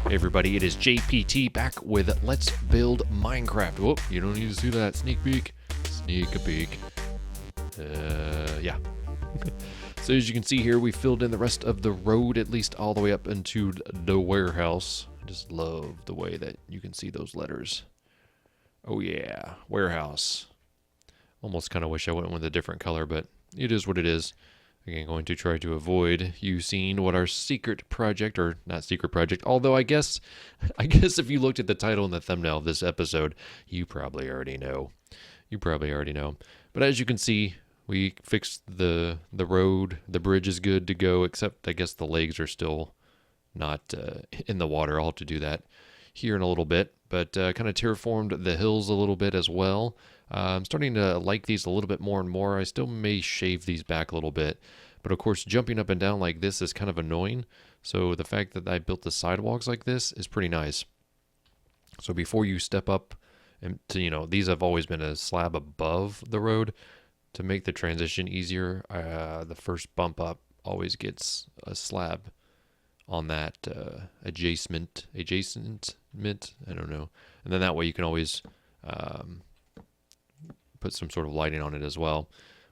Hey everybody, it is JPT back with Let's Build Minecraft. Whoop, you don't need to see that. Sneak peek. Sneak a peek. Yeah. So as you can see here, we filled in the rest of the road, at least all the way up into the warehouse. I just love the way that you can see those letters. Oh yeah, warehouse. Almost kind of wish I went with a different color, but it is what it is. Again, going to try to avoid you seeing what our secret project, or not secret project, although I guess if you looked at the title and the thumbnail of this episode, you probably already know. But as you can see, we fixed the road. The bridge is good to go, except I guess the legs are still not in the water. I'll have to do that here in a little bit. But kind of terraformed the hills a little bit as well. I'm starting to like these a little bit more and more. I still may shave these back a little bit. But of course, jumping up and down like this is kind of annoying. So the fact that I built the sidewalks like this is pretty nice. So before you step up, and to, these have always been a slab above the road. To make the transition easier, the first bump up always gets a slab on that adjacent, I don't know. And then that way you can always put some sort of lighting on it as well,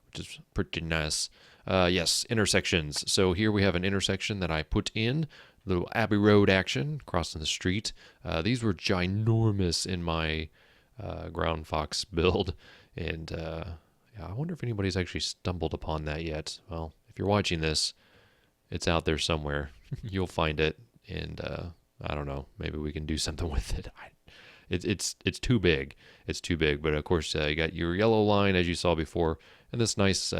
which is pretty nice. Yes, intersections. So here we have an intersection that I put in, little Abbey Road action, crossing the street. These were ginormous in my ground fox build, and yeah, I wonder if anybody's actually stumbled upon that yet. Well, if you're watching this, it's out there somewhere. You'll find it, and I don't know, maybe we can do something with it. It's too big. It's too big. But of course, you got your yellow line as you saw before, and this nice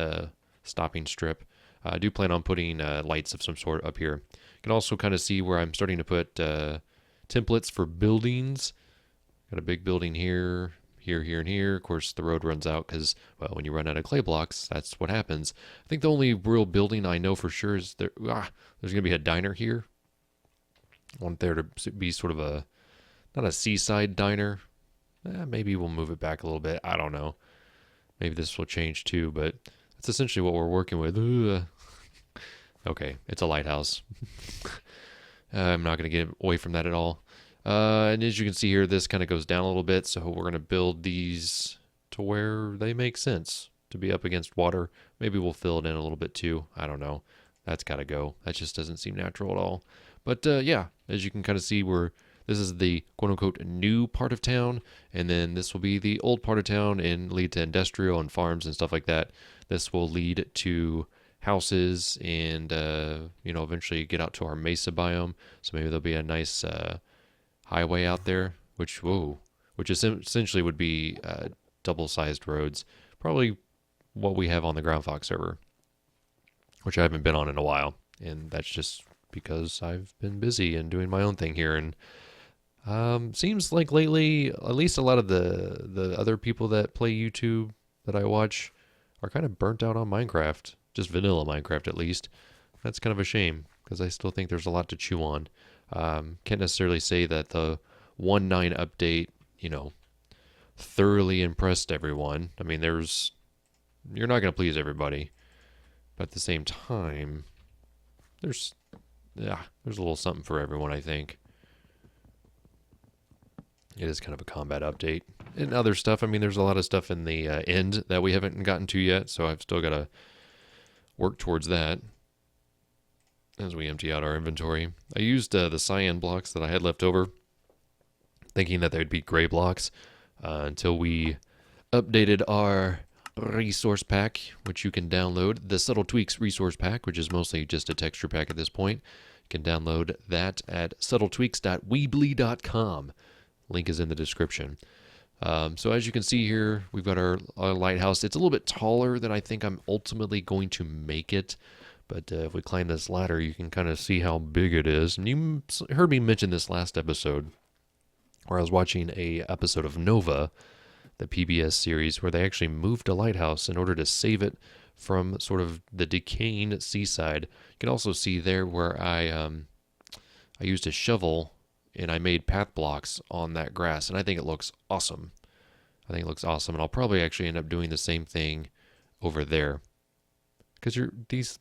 stopping strip. I do plan on putting lights of some sort up here. You can also kind of see where I'm starting to put templates for buildings. Got a big building here, here, and here. Of course, the road runs out because, well, when you run out of clay blocks, that's what happens. I think the only real building I know for sure is there's going to be a diner here. I want there to be sort of a, not a seaside diner. Maybe we'll move it back a little bit. I don't know. Maybe this will change too, but that's essentially what we're working with. Okay, it's a lighthouse. I'm not going to get away from that at all. And as you can see here, this kind of goes down a little bit, so we're going to build these to where they make sense to be up against water. Maybe we'll fill it in a little bit too. I don't know. That's got to go. That just doesn't seem natural at all. But yeah, as you can kind of see, this is the quote-unquote new part of town, and then this will be the old part of town and lead to industrial and farms and stuff like that. This will lead to houses and, eventually get out to our mesa biome. So maybe there'll be a nice highway out there, which essentially would be double-sized roads. Probably what we have on the Ground Fox server, which I haven't been on in a while. And that's just because I've been busy and doing my own thing here. And seems like lately, at least a lot of the other people that play YouTube that I watch are kind of burnt out on Minecraft, just vanilla Minecraft at least. That's kind of a shame because I still think there's a lot to chew on. Can't necessarily say that the 1.9 update, thoroughly impressed everyone. I mean, you're not going to please everybody, but at the same time, there's a little something for everyone, I think. It is kind of a combat update. And other stuff, I mean, there's a lot of stuff in the end that we haven't gotten to yet, so I've still got to work towards that as we empty out our inventory. I used the cyan blocks that I had left over, thinking that they'd be gray blocks, until we updated our resource pack, which you can download. The Subtle Tweaks resource pack, which is mostly just a texture pack at this point. You can download that at subtletweaks.weebly.com. Link is in the description. So as you can see here, we've got our lighthouse. It's a little bit taller than I think I'm ultimately going to make it. But if we climb this ladder, you can kind of see how big it is. And you heard me mention this last episode, where I was watching a episode of Nova, the PBS series, where they actually moved a lighthouse in order to save it from sort of the decaying seaside. You can also see there where I used a shovel and I made path blocks on that grass, and I think it looks awesome. And I'll probably actually end up doing the same thing over there. Because these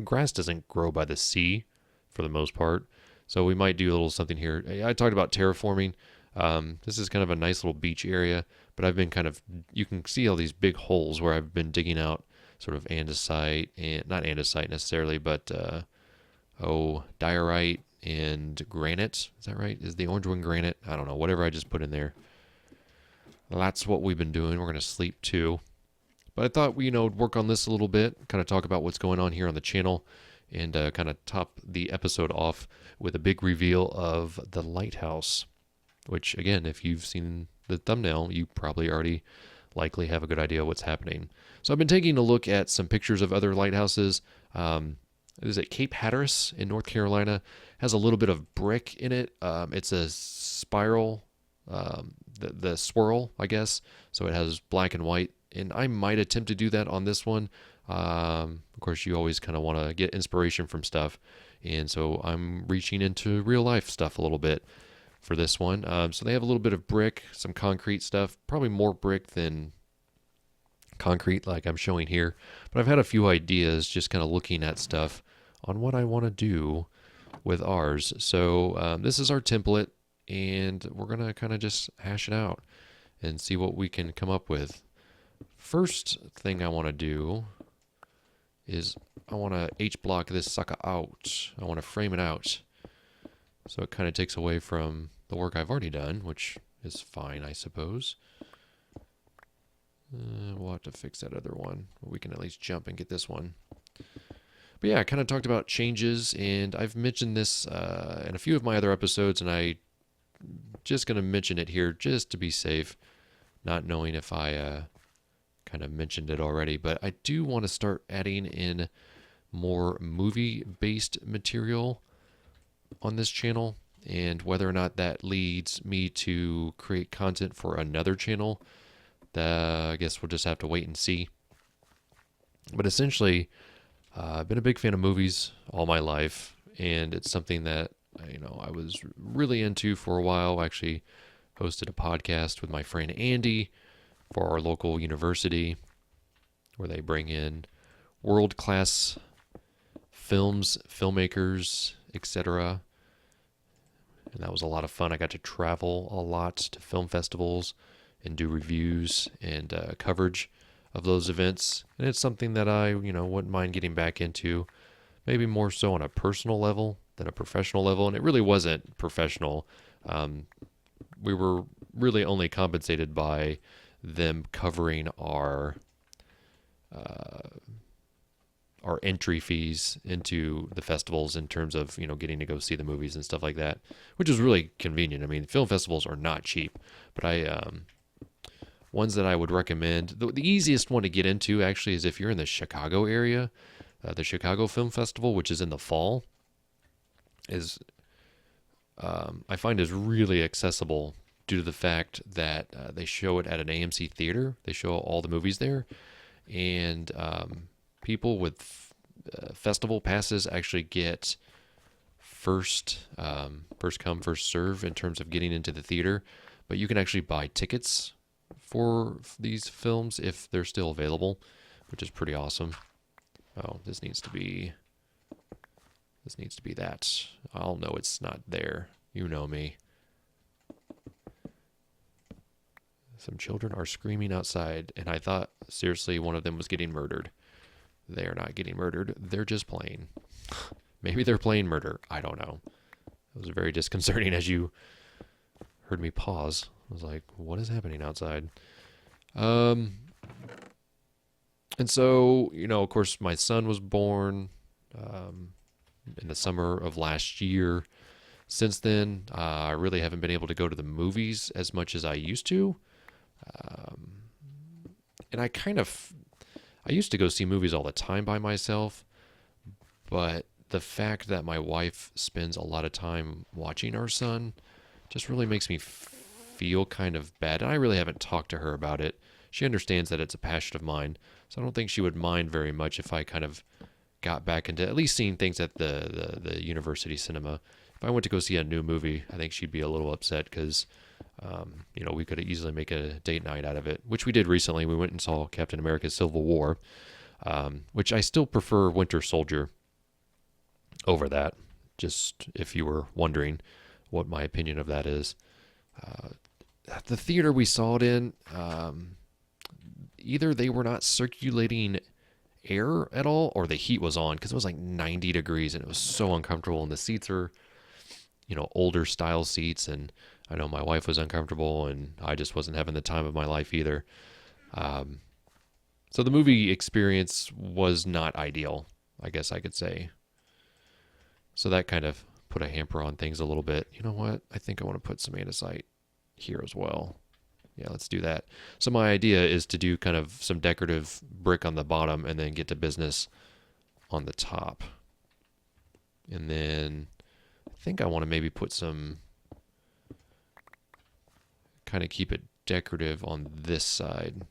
grass doesn't grow by the sea for the most part. So we might do a little something here. I talked about terraforming. This is kind of a nice little beach area, but I've been you can see all these big holes where I've been digging out sort of andesite, and not andesite necessarily, but diorite and granite. Is that right? Is the orange one granite? I don't know. Whatever I just put in there. That's what we've been doing. We're going to sleep too. But I thought we, work on this a little bit, kind of talk about what's going on here on the channel, and kind of top the episode off with a big reveal of the Lighthouse, which, again, if you've seen the thumbnail, you probably already likely have a good idea what's happening. So I've been taking a look at some pictures of other lighthouses. Is it Cape Hatteras in North Carolina? Has a little bit of brick in it. It's a spiral, the swirl, I guess. So it has black and white. And I might attempt to do that on this one. Of course, you always kind of want to get inspiration from stuff. And so I'm reaching into real life stuff a little bit for this one. So they have a little bit of brick, some concrete stuff, probably more brick than concrete like I'm showing here. But I've had a few ideas just kind of looking at stuff on what I want to do with ours. So this is our template, and we're going to kind of just hash it out and see what we can come up with. First thing I want to do is I want to H-block this sucker out. I want to frame it out. So it kind of takes away from the work I've already done, which is fine, I suppose. We'll have to fix that other one. We can at least jump and get this one. But yeah, I kind of talked about changes, and I've mentioned this in a few of my other episodes, and I just going to mention it here just to be safe, not knowing if I kind of mentioned it already. But I do want to start adding in more movie-based material on this channel, and whether or not that leads me to create content for another channel, I guess we'll just have to wait and see. But essentially, I've been a big fan of movies all my life, and it's something that I was really into for a while. I actually hosted a podcast with my friend Andy for our local university, where they bring in world-class films, filmmakers, etc. And that was a lot of fun. I got to travel a lot to film festivals and do reviews and coverage of those events. And it's something that I, wouldn't mind getting back into, maybe more so on a personal level than a professional level. And it really wasn't professional. We were really only compensated by them covering our entry fees into the festivals in terms of, getting to go see the movies and stuff like that, which is really convenient. I mean, film festivals are not cheap, but ones that I would recommend, the easiest one to get into actually is if you're in the Chicago area. The Chicago Film Festival, which is in the fall, is I find is really accessible due to the fact that they show it at an AMC theater. They show all the movies there, and people with festival passes actually get first come, first serve in terms of getting into the theater. But you can actually buy tickets for these films if they're still available, which is pretty awesome. Oh, this needs to be that. I'll know it's not there. You know me. Some children are screaming outside, and I thought, seriously, one of them was getting murdered. They are not getting murdered. They're just playing. Maybe they're playing murder. I don't know. It was very disconcerting as you heard me pause. I was like, what is happening outside? And so, of course, my son was born in the summer of last year. Since then, I really haven't been able to go to the movies as much as I used to. And I used to go see movies all the time by myself, but the fact that my wife spends a lot of time watching our son just really makes me feel kind of bad. And I really haven't talked to her about it. She understands that it's a passion of mine, so I don't think she would mind very much if I kind of got back into at least seeing things at the university cinema. If I went to go see a new movie, I think she'd be a little upset because, we could easily make a date night out of it, which we did recently. We went and saw Captain America Civil War, which I still prefer Winter Soldier over that. just if you were wondering what my opinion of that is. The theater we saw it in, either they were not circulating air at all or the heat was on because it was like 90 degrees and it was so uncomfortable, and the seats are, older style seats, and I know my wife was uncomfortable and I just wasn't having the time of my life either. So the movie experience was not ideal, I guess I could say. So that kind of put a hamper on things a little bit. You know what? I think I want to put some andesite here as well. Yeah, let's do that. So my idea is to do kind of some decorative brick on the bottom and then get to business on the top. And then I think I want to maybe put some, kind of keep it decorative on this side.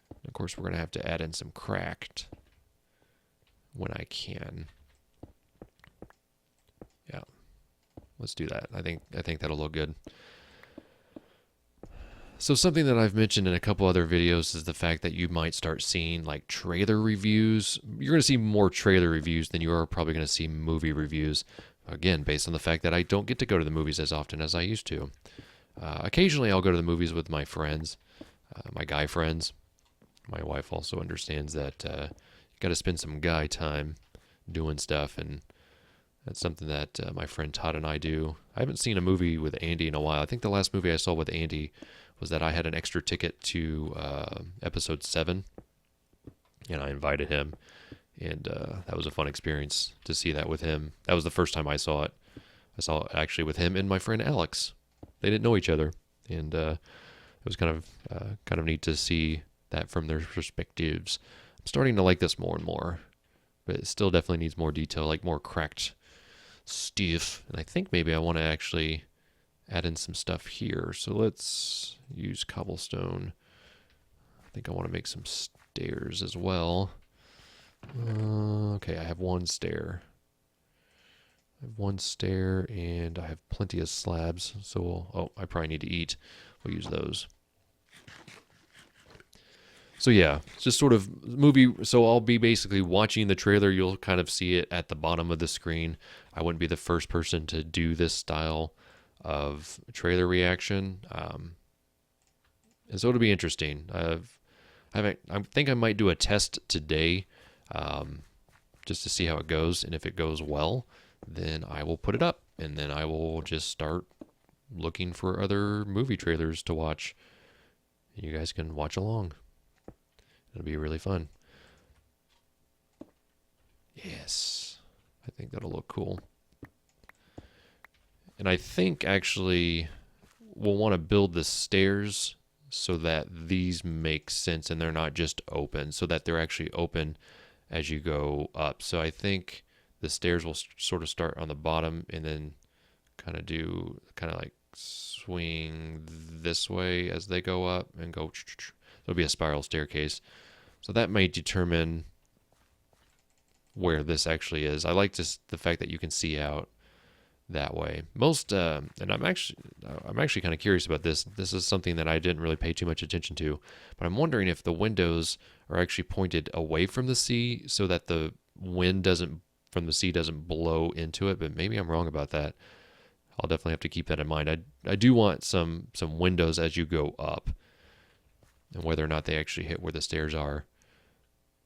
And of course, we're going to have to add in some cracked when I can. Yeah, let's do that. I think that'll look good. So something that I've mentioned in a couple other videos is the fact that you might start seeing like trailer reviews. You're going to see more trailer reviews than you are probably going to see movie reviews. Again, based on the fact that I don't get to go to the movies as often as I used to. Occasionally I'll go to the movies with my friends, my guy friends. My wife also understands that you got to spend some guy time doing stuff, and that's something that my friend Todd and I do. I haven't seen a movie with Andy in a while. I think the last movie I saw with Andy was that I had an extra ticket to episode 7, and I invited him, and that was a fun experience to see that with him. That was the first time I saw it. I saw it actually with him and my friend Alex. They didn't know each other, and it was kind of neat to see that from their perspectives. I'm starting to like this more and more, but it still definitely needs more detail, like more cracked stuff. And I think maybe I want to actually add in some stuff here. So let's use cobblestone. I think I want to make some stairs as well. Okay, I have one stair. And I have plenty of slabs. So I probably need to eat. We'll use those. So yeah, just sort of movie. So I'll be basically watching the trailer. You'll kind of see it at the bottom of the screen. I wouldn't be the first person to do this style of trailer reaction. And so it'll be interesting. I think I might do a test today, just to see how it goes. And if it goes well, then I will put it up, and then I will just start looking for other movie trailers to watch. You guys can watch along. It'll be really fun. Yes, I think that'll look cool. And I think actually we'll want to build the stairs so that these make sense and they're not just open, so that they're actually open as you go up. So I think the stairs will sort of start on the bottom and then kind of like swing this way as they go up and go. There'll be a spiral staircase. So that may determine where this actually is. I like the fact that you can see out that way. And I'm actually kind of curious about this. This is something that I didn't really pay too much attention to, but I'm wondering if the windows are actually pointed away from the sea so that the wind from the sea doesn't blow into it, but maybe I'm wrong about that. I'll definitely have to keep that in mind. I do want some windows as you go up, and whether or not they actually hit where the stairs are,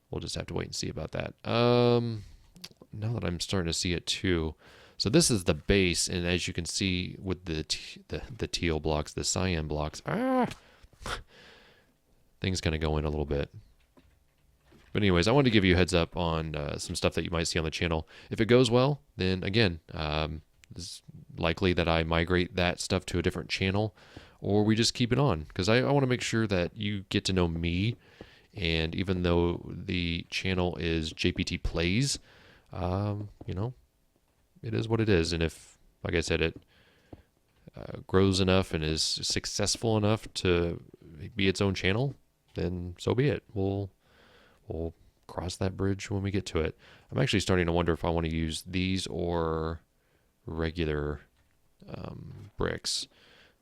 we'll just have to wait and see about that. Now that I'm starting to see it too. So this is the base, and as you can see with the teal blocks, the cyan blocks, things kind of go in a little bit. But anyways, I wanted to give you a heads up on some stuff that you might see on the channel. If it goes well, then again, it's likely that I migrate that stuff to a different channel, or we just keep it on, because I want to make sure that you get to know me. And even though the channel is JPT Plays, it is what it is. And if, like I said, it grows enough and is successful enough to be its own channel, then so be it. We'll cross that bridge when we get to it. I'm actually starting to wonder if I want to use these or regular bricks.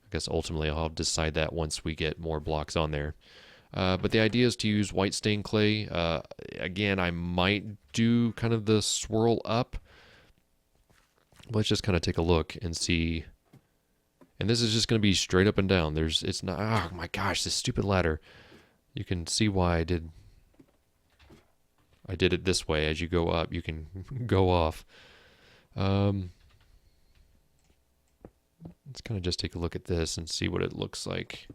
I guess ultimately I'll decide that once we get more blocks on there. But the idea is to use white stained clay. Again, I might do kind of the swirl up. let's just kind of take a look and see. And this is just going to be straight up and down. It's not, oh my gosh, this stupid ladder. You can see why I did it this way. As you go up, you can go off. Let's kind of just take a look at this and see what it looks like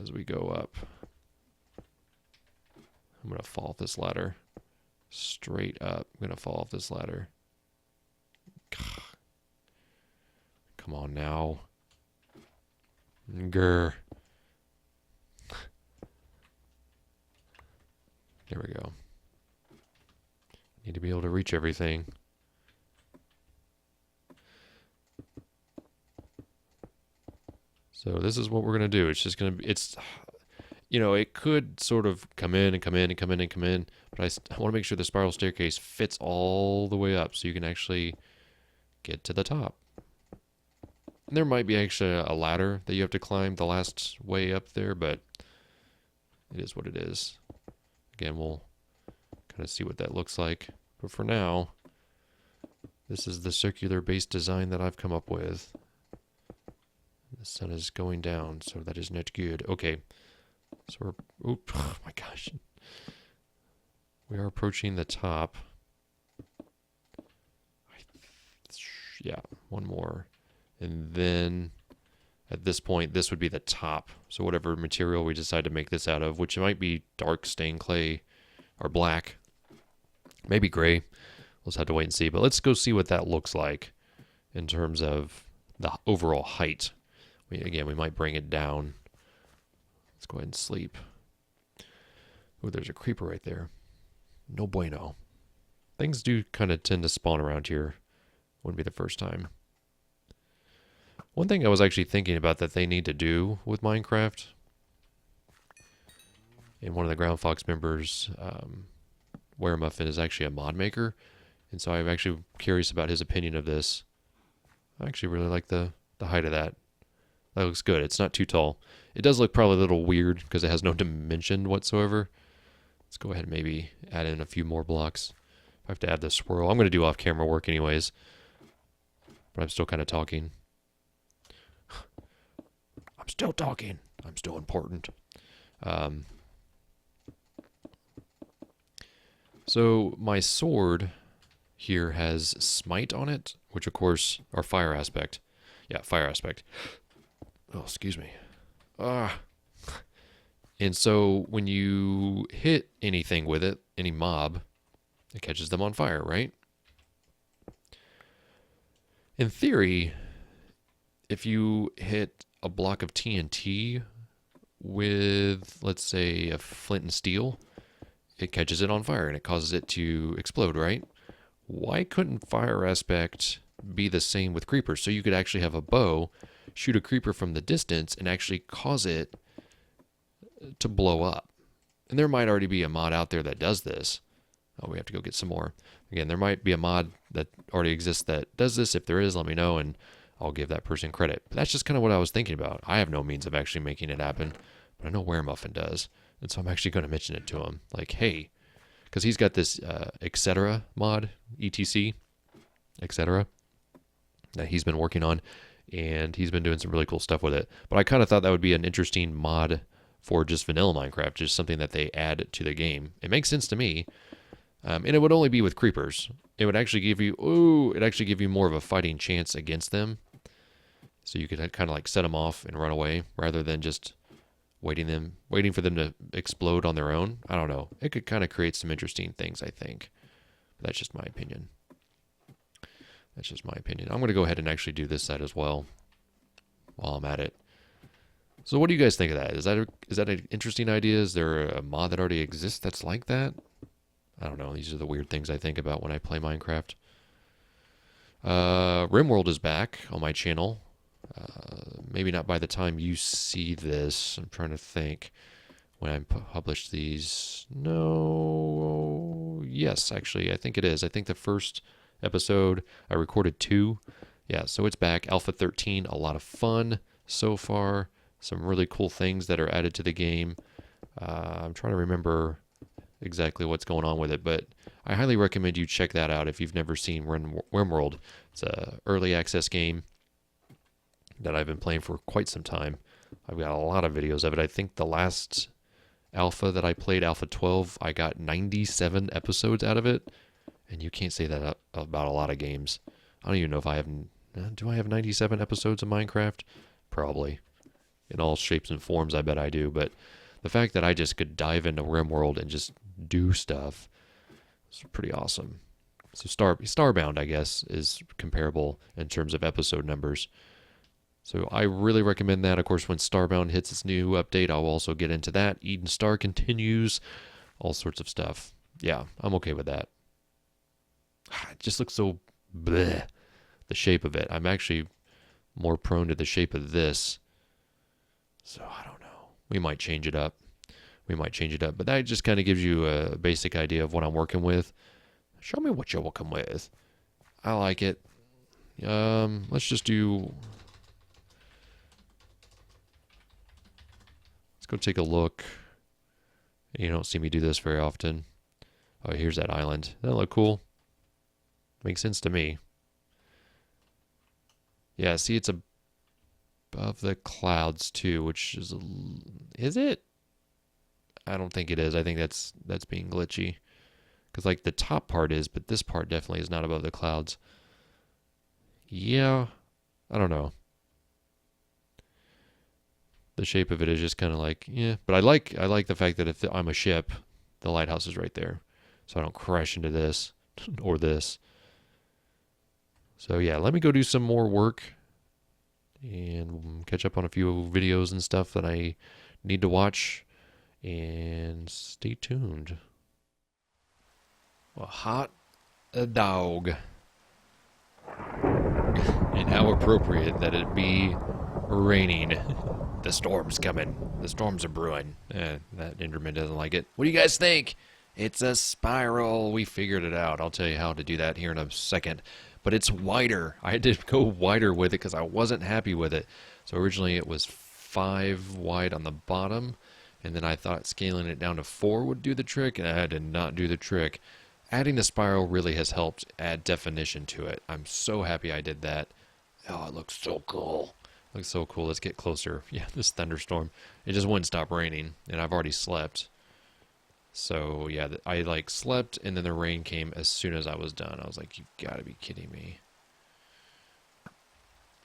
as we go up. I'm going to fall off this ladder. Straight up. I'm going to fall off this ladder. Come on now. Grr. There we go. Need to be able to reach everything. So this is what we're going to do. It's just going to be, it could sort of come in and come in and come in and come in, but I want to make sure the spiral staircase fits all the way up so you can actually get to the top. And there might be actually a ladder that you have to climb the last way up there, but it is what it is. Again, we'll kind of see what that looks like. But for now, this is the circular base design that I've come up with. The sun is going down, so that is not good. Okay. So oh my gosh. We are approaching the top. Yeah, one more. And then at this point, this would be the top. So whatever material we decide to make this out of, which might be dark stained clay or black, maybe gray. We'll just have to wait and see. But let's go see what that looks like in terms of the overall height. Again, we might bring it down. Let's go ahead and sleep. Oh, there's a creeper right there. No bueno. Things do kind of tend to spawn around here. Wouldn't be the first time. One thing I was actually thinking about that they need to do with Minecraft, and one of the Ground Fox members, Weremuffin, is actually a mod maker, and so I'm actually curious about his opinion of this. I actually really like the height of that. That looks good. It's not too tall. It does look probably a little weird because it has no dimension whatsoever. Let's go ahead and maybe add in a few more blocks. I have to add the swirl. I'm going to do off-camera work anyways, but I'm still kind of talking. I'm still talking. I'm still important. So my sword here has smite on it, which of course, or fire aspect. Yeah, fire aspect. Oh, excuse me. And so when you hit anything with it, any mob, it catches them on fire, right? In theory, if you hit a block of TNT with, let's say, a flint and steel, it catches it on fire and it causes it to explode, right? Why couldn't fire aspect be the same with creepers? So you could actually have a bow, shoot a creeper from the distance, and actually cause it to blow up. And there might already be a mod out there that does this. Oh, we have to go get some more. Again, there might be a mod that already exists that does this. If there is, let me know, and I'll give that person credit. But that's just kind of what I was thinking about. I have no means of actually making it happen, but I know Weremuffin does. And so I'm actually going to mention it to him. Like, hey, because he's got this etc. mod, etc., etc., that he's been working on, and he's been doing some really cool stuff with it. But I kind of thought that would be an interesting mod for just vanilla Minecraft, just something that they add to the game. It makes sense to me. And it would only be with creepers. It would actually give you, more of a fighting chance against them. So you could kind of like set them off and run away rather than just waiting for them to explode on their own. I don't know. It could kind of create some interesting things, I think. But that's just my opinion. I'm going to go ahead and actually do this side as well while I'm at it. So what do you guys think of that? Is that an interesting idea? Is there a mod that already exists that's like that? I don't know. These are the weird things I think about when I play Minecraft. RimWorld is back on my channel. Maybe not by the time you see this. I'm trying to think when I publish these. No. Yes, actually, I think it is. I think the first episode, I recorded 2. Yeah, so it's back. Alpha 13, a lot of fun so far. Some really cool things that are added to the game. I'm trying to remember exactly what's going on with it, but I highly recommend you check that out if you've never seen RimWorld. It's a early access game that I've been playing for quite some time. I've got a lot of videos of it. I think the last alpha that I played, Alpha 12, I got 97 episodes out of it. And you can't say that about a lot of games. I don't even know if I have... Do I have 97 episodes of Minecraft? Probably. In all shapes and forms, I bet I do. But the fact that I just could dive into RimWorld and just do stuff is pretty awesome. So Starbound, I guess, is comparable in terms of episode numbers. So I really recommend that. Of course, when Starbound hits its new update, I'll also get into that. Eden Star continues. All sorts of stuff. Yeah, I'm okay with that. It just looks so bleh, the shape of it. I'm actually more prone to the shape of this. So I don't know. We might change it up. But that just kind of gives you a basic idea of what I'm working with. Show me what you're working with. I like it. Let's just do... Let's go take a look. You don't see me do this very often. Oh, here's that island. Doesn't that look cool? Makes sense to me. Yeah, see, it's above the clouds too, which is it? I don't think it is. I think that's being glitchy. Because like the top part is, but this part definitely is not above the clouds. Yeah, I don't know. The shape of it is just kind of like, yeah. But I like the fact that if I'm a ship, the lighthouse is right there. So I don't crash into this or this. So yeah, let me go do some more work and catch up on a few videos and stuff that I need to watch. And stay tuned. Well, hot a dog. And how appropriate that it be raining. The storm's coming. The storms are brewing. That Enderman doesn't like it. What do you guys think? It's a spiral. We figured it out. I'll tell you how to do that here in a second. But it's wider. I had to go wider with it because I wasn't happy with it. So originally it was 5 wide on the bottom. And then I thought scaling it down to 4 would do the trick. And that did not do the trick. Adding the spiral really has helped add definition to it. I'm so happy I did that. Oh, it looks so cool. Looks so cool. Let's get closer. Yeah, this thunderstorm. It just wouldn't stop raining. And I've already slept. So, yeah, I, like, slept, and then the rain came as soon as I was done. I was like, you gotta be kidding me.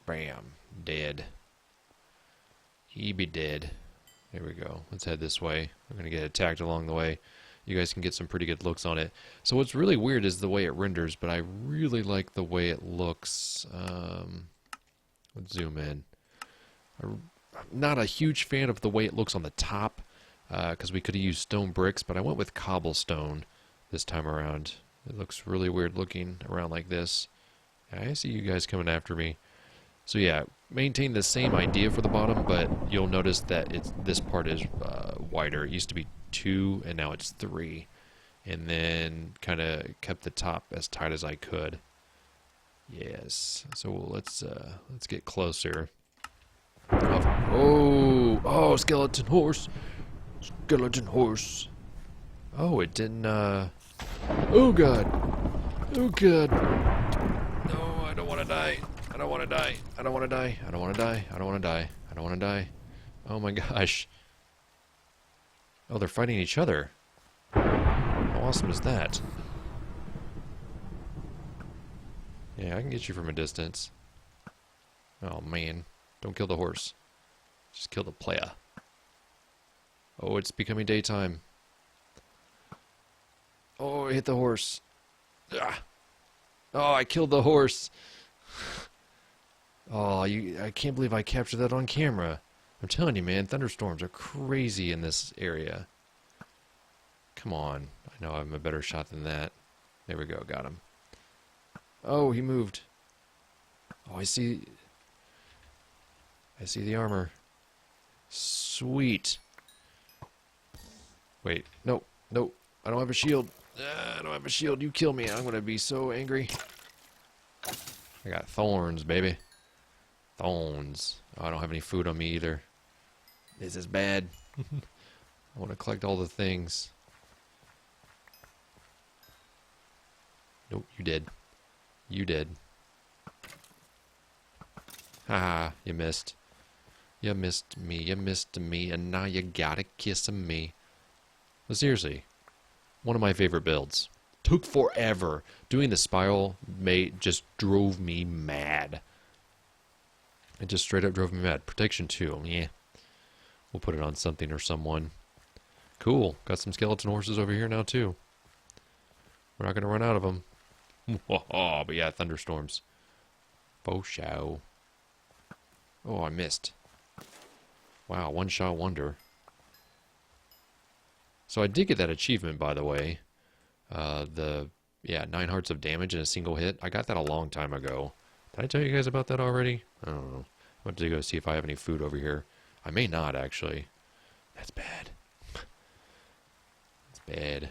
Bam. Dead. He be dead. There we go. Let's head this way. We're gonna get attacked along the way. You guys can get some pretty good looks on it. So what's really weird is the way it renders, but I really like the way it looks. Let's zoom in. I'm not a huge fan of the way it looks on the top. Because we could have used stone bricks, but I went with cobblestone this time around. It looks really weird looking around like this. I see you guys coming after me. So yeah, maintain the same idea for the bottom, but you'll notice that this part is wider. It used to be 2, and now it's 3. And then kind of kept the top as tight as I could. Yes. So let's get closer. Oh, skeleton horse. Skeleton horse. Oh, it didn't, Oh, God. Oh, God. No, I don't want to die. I don't want to die. I don't want to die. I don't want to die. I don't want to die. I don't want to die. Oh, my gosh. Oh, they're fighting each other. How awesome is that? Yeah, I can get you from a distance. Oh, man. Don't kill the horse. Just kill the player. Oh, it's becoming daytime. Oh, I hit the horse. Ah. Oh, I killed the horse. Oh, I can't believe I captured that on camera. I'm telling you, man, thunderstorms are crazy in this area. Come on. I know I'm a better shot than that. There we go, got him. Oh, he moved. Oh, I see the armor. Sweet. Wait, no, I don't have a shield. I don't have a shield. You kill me. I'm going to be so angry. I got thorns, baby. Thorns. Oh, I don't have any food on me either. This is bad. I want to collect all the things. Nope, you did. You did. Haha, you missed. You missed me, and now you gotta kiss me. But seriously, one of my favorite builds. Took forever. Doing the spiral just drove me mad. It just straight up drove me mad. Protection 2, yeah. We'll put it on something or someone. Cool. Got some skeleton horses over here now, too. We're not going to run out of them. But yeah, thunderstorms. Faux show. Oh, I missed. Wow, one-shot wonder. So I did get that achievement, by the way. 9 hearts of damage in a single hit. I got that a long time ago. Did I tell you guys about that already? I don't know. I'm about to go see if I have any food over here. I may not, actually. That's bad. That's bad.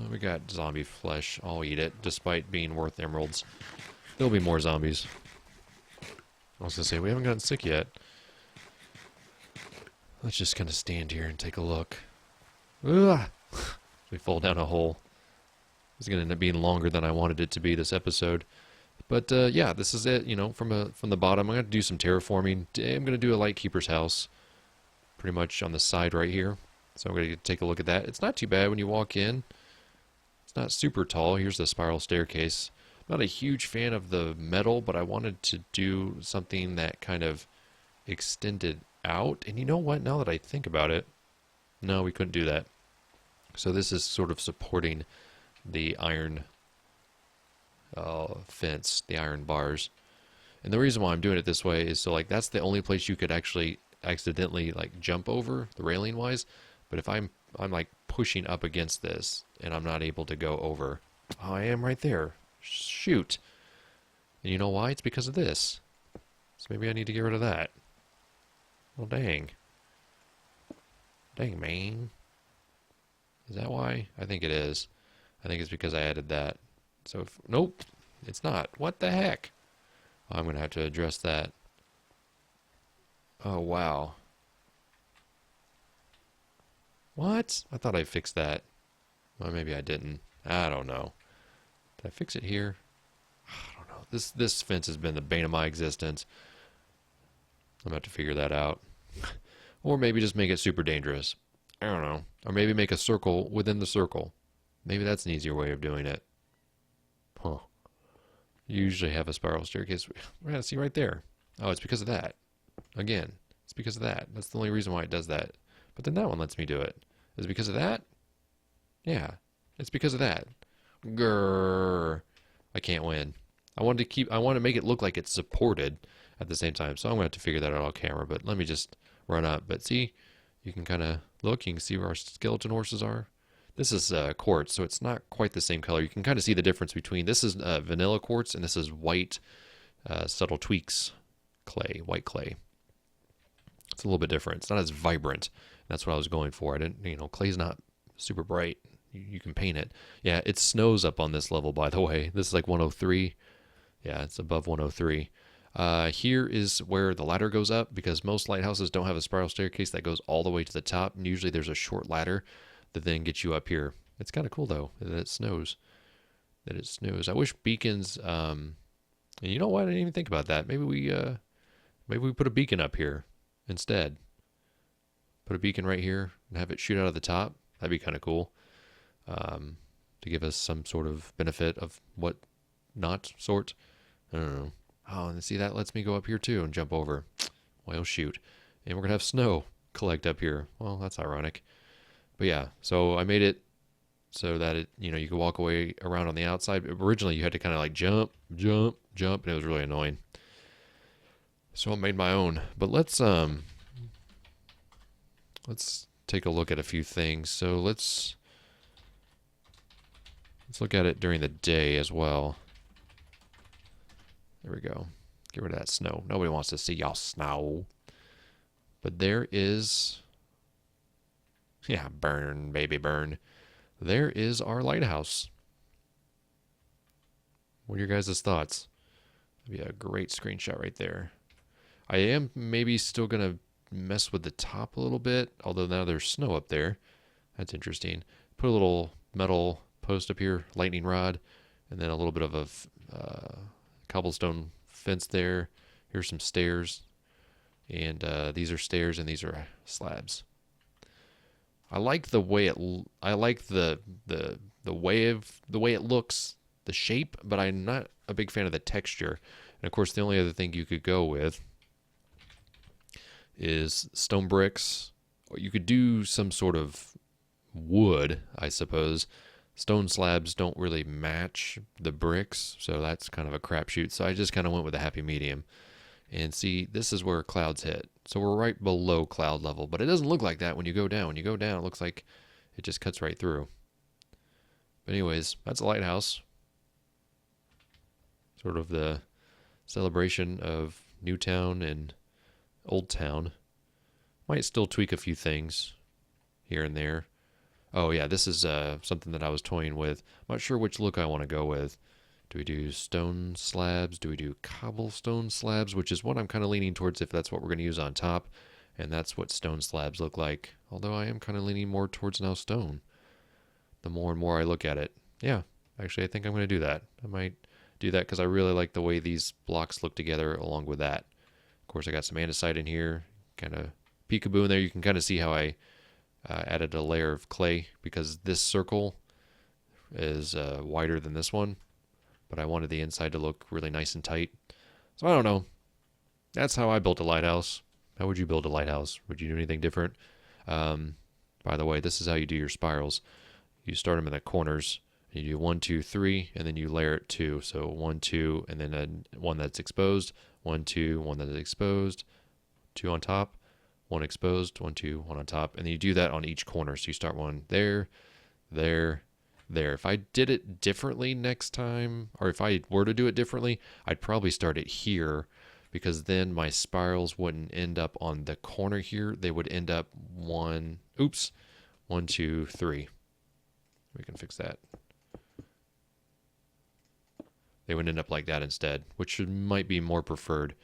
We got zombie flesh. I'll eat it, despite being worth emeralds. There'll be more zombies. I was going to say, we haven't gotten sick yet. Let's just kind of stand here and take a look. Ugh. We fall down a hole. It's going to end up being longer than I wanted it to be this episode. But yeah, this is it. You know, from the bottom, I'm going to do some terraforming. I'm going to do a Lightkeeper's house, pretty much on the side right here. So I'm going to take a look at that. It's not too bad when you walk in. It's not super tall. Here's the spiral staircase. I'm not a huge fan of the metal, but I wanted to do something that kind of extended out. And you know what? Now that I think about it, no, we couldn't do that. So this is sort of supporting the iron fence, the iron bars. And the reason why I'm doing it this way is so like that's the only place you could actually accidentally like jump over the railing wise. But if I'm like pushing up against this and I'm not able to go over, oh, I am right there. Shoot. And you know why? It's because of this. So maybe I need to get rid of that. Well, dang. Dang, man. Is that why? I think it is. I think it's because I added that. So, nope, it's not. What the heck? I'm going to have to address that. Oh, wow. What? I thought I fixed that. Well, maybe I didn't. I don't know. Did I fix it here? I don't know. This fence has been the bane of my existence. I'm going to have to figure that out. Or maybe just make it super dangerous. I don't know. Or maybe make a circle within the circle. Maybe that's an easier way of doing it. Huh. You usually have a spiral staircase. We're going to see right there. Oh, it's because of that. Again, it's because of that. That's the only reason why it does that. But then that one lets me do it. Is it because of that? Yeah, it's because of that. Grrr. I can't win. I want to make it look like it's supported at the same time. So I'm going to have to figure that out on camera. But let me just run up. But see, you can kind of look. You can see where our skeleton horses are. This is quartz, so it's not quite the same color. You can kind of see the difference between this is vanilla quartz and this is white subtle tweaks clay, white clay. It's a little bit different. It's not as vibrant. That's what I was going for. I didn't, you know, clay's not super bright. You can paint it. Yeah, it snows up on this level, by the way. This is like 103. Yeah, it's above 103. Here is where the ladder goes up because most lighthouses don't have a spiral staircase that goes all the way to the top. And usually there's a short ladder that then gets you up here. It's kind of cool though that it snows. I wish beacons. And you know what? I didn't even think about that. Maybe we put a beacon up here instead. Put a beacon right here and have it shoot out of the top. That'd be kind of cool. To give us some sort of benefit of what not sort. I don't know. Oh, and see, that lets me go up here too and jump over. Well, shoot. And we're going to have snow collect up here. Well, that's ironic. But yeah, so I made it so that it, you know, you could walk away around on the outside. Originally, you had to kind of like jump, and it was really annoying. So I made my own. But let's take a look at a few things. So let's look at it during the day as well. There we go. Get rid of that snow. Nobody wants to see y'all snow. But there is... Yeah, burn, baby, burn. There is our lighthouse. What are your guys' thoughts? That'd be a great screenshot right there. I am maybe still going to mess with the top a little bit, although now there's snow up there. That's interesting. Put a little metal post up here, lightning rod, and then a little bit of a cobblestone fence there. Here's some stairs, and these are stairs, and these are slabs. I like the way I like the way it looks, the shape, but I'm not a big fan of the texture. And of course, the only other thing you could go with is stone bricks, or you could do some sort of wood, I suppose. Stone slabs don't really match the bricks, so that's kind of a crapshoot. So I just kind of went with a happy medium. And see, this is where clouds hit. So we're right below cloud level, but it doesn't look like that when you go down. When you go down, it looks like it just cuts right through. But anyways, that's a lighthouse. Sort of the celebration of Newtown and Old Town. Might still tweak a few things here and there. Oh yeah, this is something that I was toying with. I'm not sure which look I want to go with. Do we do stone slabs? Do we do cobblestone slabs? Which is what I'm kind of leaning towards if that's what we're going to use on top. And that's what stone slabs look like. Although I am kind of leaning more towards now stone. The more and more I look at it. Yeah, actually I think I'm going to do that. I might do that because I really like the way these blocks look together along with that. Of course I got some andesite in here. Kind of peekaboo in there. You can kind of see how I added a layer of clay because this circle is wider than this one. But I wanted the inside to look really nice and tight. So I don't know. That's how I built a lighthouse. How would you build a lighthouse? Would you do anything different? By the way, this is how you do your spirals. You start them in the corners. You do 1, 2, 3, and then you layer it 2. So 1, 2, and then one that's exposed. 1, 2, one that is exposed. 2 on top. 1 exposed. 1, 2, 1 on top. And then you do that on each corner. So you start one there, there, there. If I did it differently next time, or if I were to do it differently, I'd probably start it here, because then my spirals wouldn't end up on the corner here. They would end up 1, 2, 3. We can fix that. They would end up like that instead, which might be more preferred.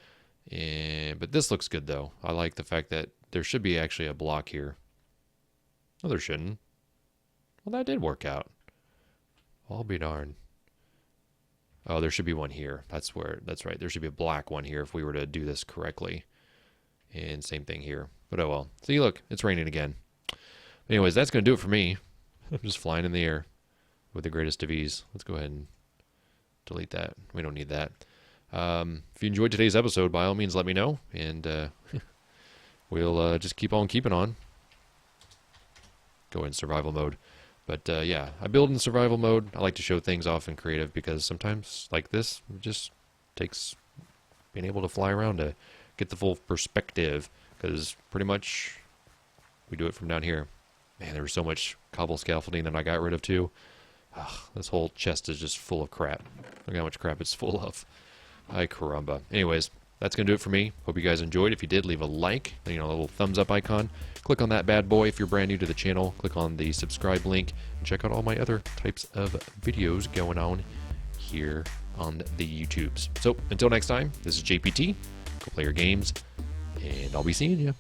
But this looks good though. I like the fact that there should be actually a block here. No, there shouldn't. Well, that did work out. I'll be darned. Oh, there should be one here. That's right. There should be a black one here if we were to do this correctly. And same thing here. But oh well. See, look, it's raining again. Anyways, that's going to do it for me. I'm just flying in the air with the greatest of ease. Let's go ahead and delete that. We don't need that. If you enjoyed today's episode, by all means, let me know. And we'll just keep on keeping on. Go in survival mode. But yeah, I build in survival mode. I like to show things off in creative because sometimes, like this, it just takes being able to fly around to get the full perspective. Because pretty much we do it from down here. Man, there was so much cobble scaffolding that I got rid of too. Ugh, this whole chest is just full of crap. Look how much crap it's full of. Ay caramba. Anyways, that's going to do it for me. Hope you guys enjoyed. If you did, leave a like, a little thumbs up icon. Click on that bad boy if you're brand new to the channel. Click on the subscribe link and check out all my other types of videos going on here on the YouTubes. So until next time, this is JPT. Go play your games, and I'll be seeing you.